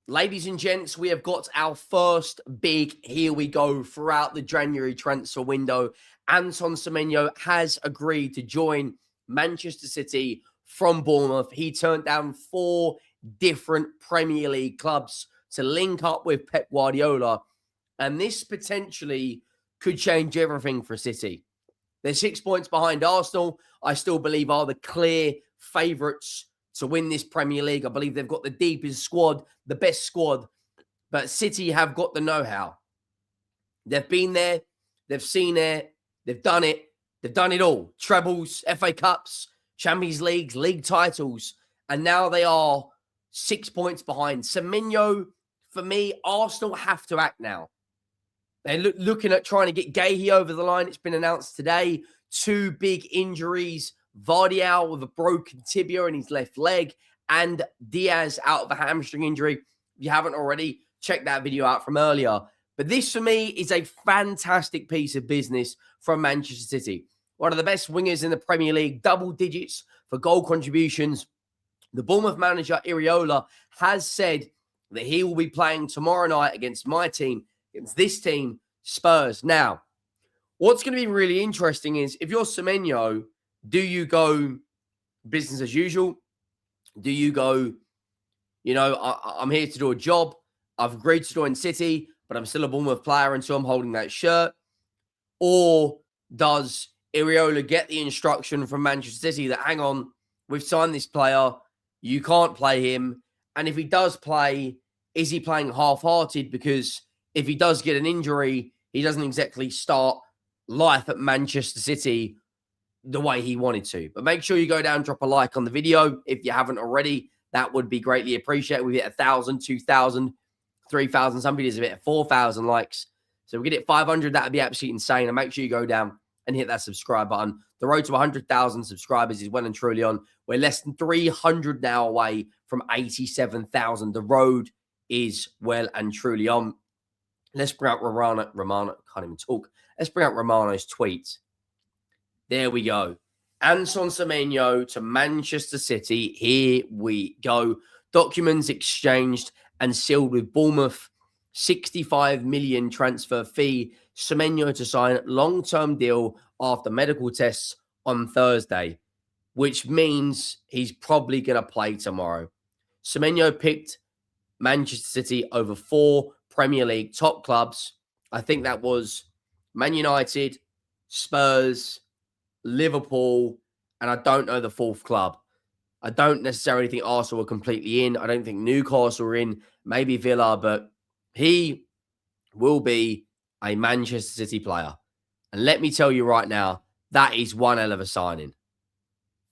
ladies and gents, we have got our first big here we go throughout the January transfer window. Antoine Semenyo has agreed to join Manchester City from Bournemouth. He turned down 4 different Premier League clubs to link up with Pep Guardiola, and this potentially could change everything for City. They're 6 points behind Arsenal. I still believe are the clear favourites to win this Premier League. I believe they've got the deepest squad, the best squad, but City have got the know-how. They've been there, they've seen it, they've done it all. Trebles, FA Cups, Champions Leagues, league titles, and now they are 6 points behind. Semenyo, for me, Arsenal have to act now. They're looking at trying to get Guéhi over the line. It's been announced today. 2 big injuries. Vardial with a broken tibia in his left leg, and Diaz out of a hamstring injury. If you haven't already, check that video out from earlier. But this, for me, is a fantastic piece of business from Manchester City. One of the best wingers in the Premier League, double digits for goal contributions. The Bournemouth manager, Iriola, has said that he will be playing tomorrow night against my team, against this team, Spurs. Now, what's going to be really interesting is if you're Semenyo, do you go business as usual? Do you go, I'm here to do a job. I've agreed to join City, but I'm still a Bournemouth player until I'm holding that shirt? Or does Iriola get the instruction from Manchester City that, hang on, we've signed this player, you can't play him. And if he does play, is he playing half-hearted? Because if he does get an injury, he doesn't exactly start life at Manchester City the way he wanted to. But make sure you go down, drop a like on the video if you haven't already. That would be greatly appreciated. We hit 1,000, 2,000, 3,000. Some videos have hit 4,000 likes. So if we get it 500, that would be absolutely insane. And make sure you go down and hit that subscribe button. The road to 100,000 subscribers is well and truly on. We're less than 300 now away from 87,000. The road is well and truly on. Let's bring out Romano. Can't even talk. Let's bring out Romano's tweet. There we go. Antoine Semenyo to Manchester City. Here we go. Documents exchanged and sealed with Bournemouth. 65 million transfer fee. Semenyo to sign long-term deal after medical tests on Thursday, which means he's probably going to play tomorrow. Semenyo picked Manchester City over 4 Premier League top clubs. I think that was Man United, Spurs, Liverpool, and I don't know the 4th club. I don't necessarily think Arsenal are completely in. I don't think Newcastle are in. Maybe Villa, but he will be a Manchester City player. And let me tell you right now, that is one hell of a signing.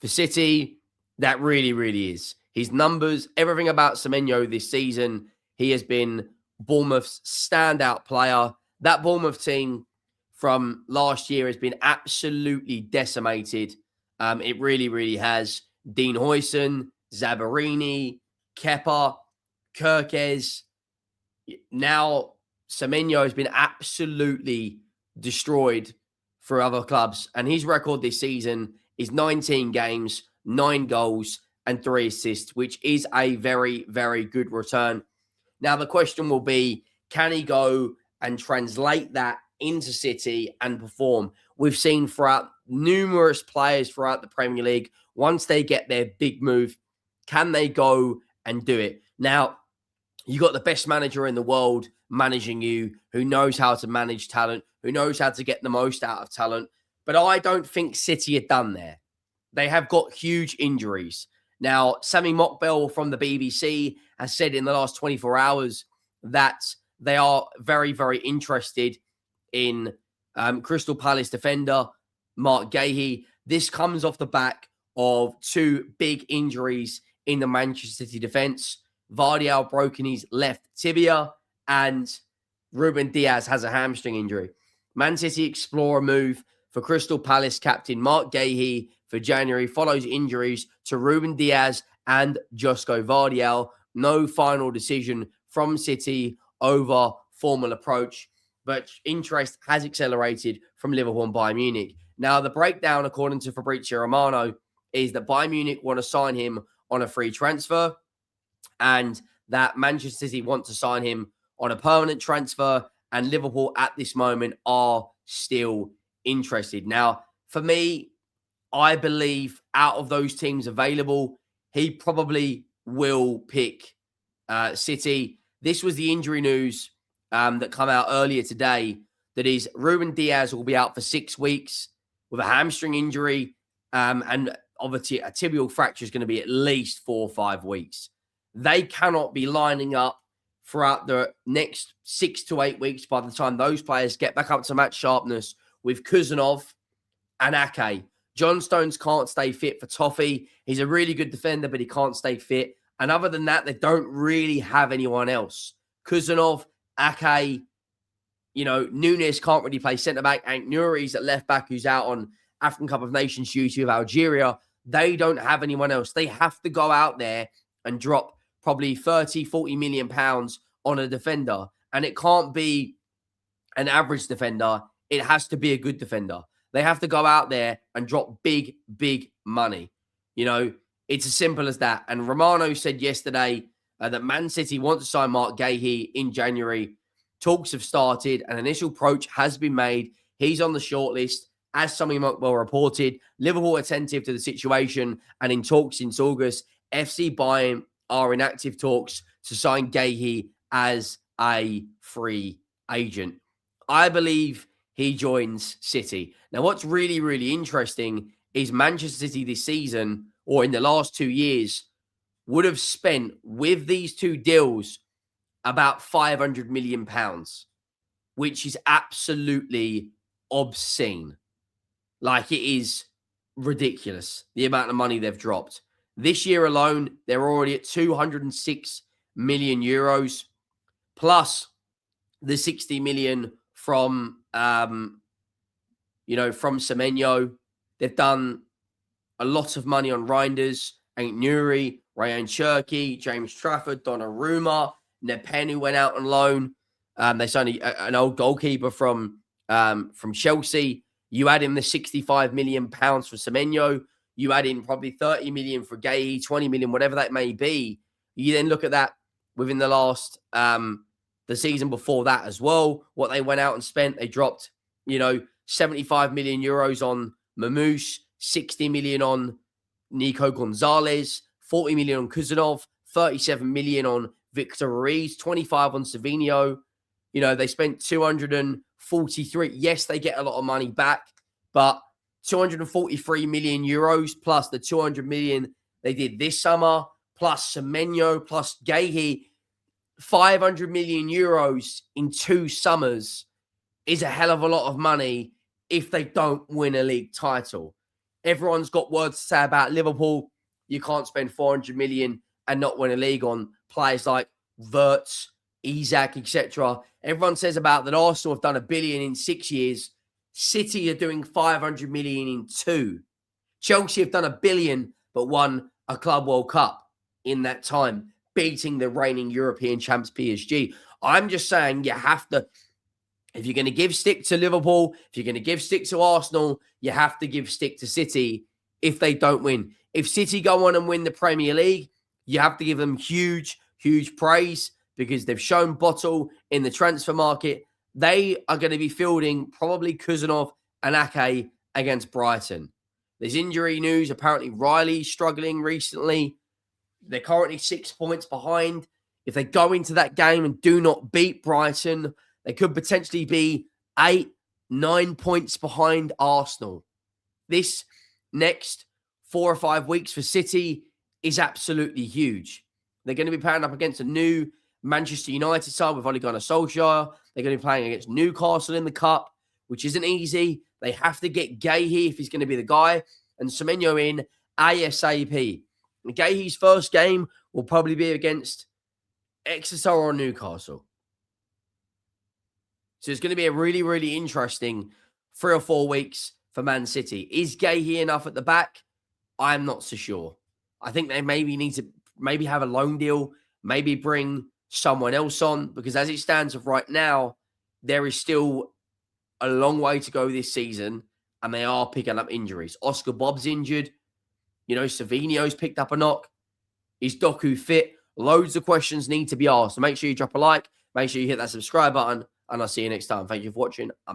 For City, that really, really is. His numbers, everything about Semenyo this season, he has been Bournemouth's standout player. That Bournemouth team from last year has been absolutely decimated. It really, really has. Dean Huijsen, Zabarini, Kepa, Kirkes. Now, Semenyo has been absolutely destroyed for other clubs. And his record this season is 19 games, 9 goals, and 3 assists, which is a very, very good return. Now, the question will be, can he go and translate that into City and perform? We've seen throughout numerous players throughout the Premier League, once they get their big move, can they go and do it? Now, you got the best manager in the world managing you, who knows how to manage talent, who knows how to get the most out of talent. But I don't think City are done there. They have got huge injuries. Now, Sami Mokbel from the BBC has said in the last 24 hours that they are very, very interested in Crystal Palace defender Mark Guéhi. This comes off the back of 2 big injuries in the Manchester City defence. Vardial broken his left tibia, and Ruben Diaz has a hamstring injury. Man City explore a move for Crystal Palace captain Mark Guéhi for January, follows injuries to Ruben Diaz and Josko Vardial. No final decision from City over formal approach, but interest has accelerated from Liverpool and Bayern Munich. Now, the breakdown, according to Fabrizio Romano, is that Bayern Munich want to sign him on a free transfer, and that Manchester City want to sign him on a permanent transfer, and Liverpool at this moment are still interested. Now, for me, I believe out of those teams available, he probably will pick City. This was the injury news that come out earlier today. That is, Ruben Diaz will be out for 6 weeks with a hamstring injury, and obviously a tibial fracture is going to be at least 4 or 5 weeks. They cannot be lining up throughout the next 6 to 8 weeks by the time those players get back up to match sharpness with Kuzanov and Ake. John Stones can't stay fit for Toffee. He's a really good defender, but he can't stay fit. And other than that, they don't really have anyone else. Kuzanov, Ake, Nunes can't really play centre-back. Ant Nuri's at left-back, who's out on African Cup of Nations duty with Algeria. They don't have anyone else. They have to go out there and drop probably 30, 40 million pounds on a defender. And it can't be an average defender. It has to be a good defender. They have to go out there and drop big, big money. It's as simple as that. And Romano said yesterday that Man City want to sign Mark Guéhi in January. Talks have started. An initial approach has been made. He's on the shortlist. As Sammy Mockwell reported, Liverpool attentive to the situation and in talks since August. FC Bayern are in active talks to sign Guéhi as a free agent. I believe he joins City. Now, what's really, really interesting is Manchester City this season, or in the last 2 years, would have spent with these two deals about £500 million, which is absolutely obscene. Like, it is ridiculous, the amount of money they've dropped. This year alone, they're already at 206 million euros, plus the 60 million from Semenyo. They've done a lot of money on Reinders, Ant Nuri, Ryan Cherky, James Trafford, Donnarumma, Nepen, who went out on loan. They signed an old goalkeeper from Chelsea. You add in the 65 million pounds for Semenyo. You add in probably 30 million for Guéhi, 20 million, whatever that may be. You then look at that within the last the season before that as well, what they went out and spent. They dropped, 75 million euros on Mamouche, 60 million on Nico Gonzalez, 40 million on Kuzanov, 37 million on Victor Ruiz, 25 on Semenyo. They spent 243. Yes, they get a lot of money back, but 243 million euros plus the 200 million they did this summer, plus Semenyo, plus Guéhi. 500 million euros in 2 summers is a hell of a lot of money if they don't win a league title. Everyone's got words to say about Liverpool. You can't spend 400 million and not win a league on players like Wirtz, Isak, etc. Everyone says about that Arsenal have done $1 billion in 6 years. City are doing 500 million in 2. Chelsea have done $1 billion but won a Club World Cup in that time, beating the reigning European champs PSG. I'm just saying you have to, if you're going to give stick to Liverpool, if you're going to give stick to Arsenal, you have to give stick to City if they don't win. If City go on and win the Premier League, you have to give them huge, huge praise because they've shown bottle in the transfer market. They are going to be fielding probably Kuzanov and Ake against Brighton. There's injury news. Apparently, Riley's struggling recently. They're currently 6 points behind. If they go into that game and do not beat Brighton, they could potentially be 8, 9 points behind Arsenal. This next 4 or 5 weeks for City is absolutely huge. They're going to be pairing up against a new Manchester United side with Ole Gunnar Solskjaer. They're going to be playing against Newcastle in the Cup, which isn't easy. They have to get Guéhi if he's going to be the guy, and Semenyo in ASAP. Guéhi's first game will probably be against Exeter or Newcastle. So it's going to be a really, really interesting 3 or 4 weeks for Man City. Is Guéhi enough at the back? I'm not so sure. I think they maybe need to have a loan deal, maybe bring someone else on, because as it stands of right now, there is still a long way to go this season, and they are picking up injuries. Oscar Bob's injured. Savinho's picked up a knock. Is Doku fit? Loads of questions need to be asked. So make sure you drop a like, make sure you hit that subscribe button, and I'll see you next time. Thank you for watching.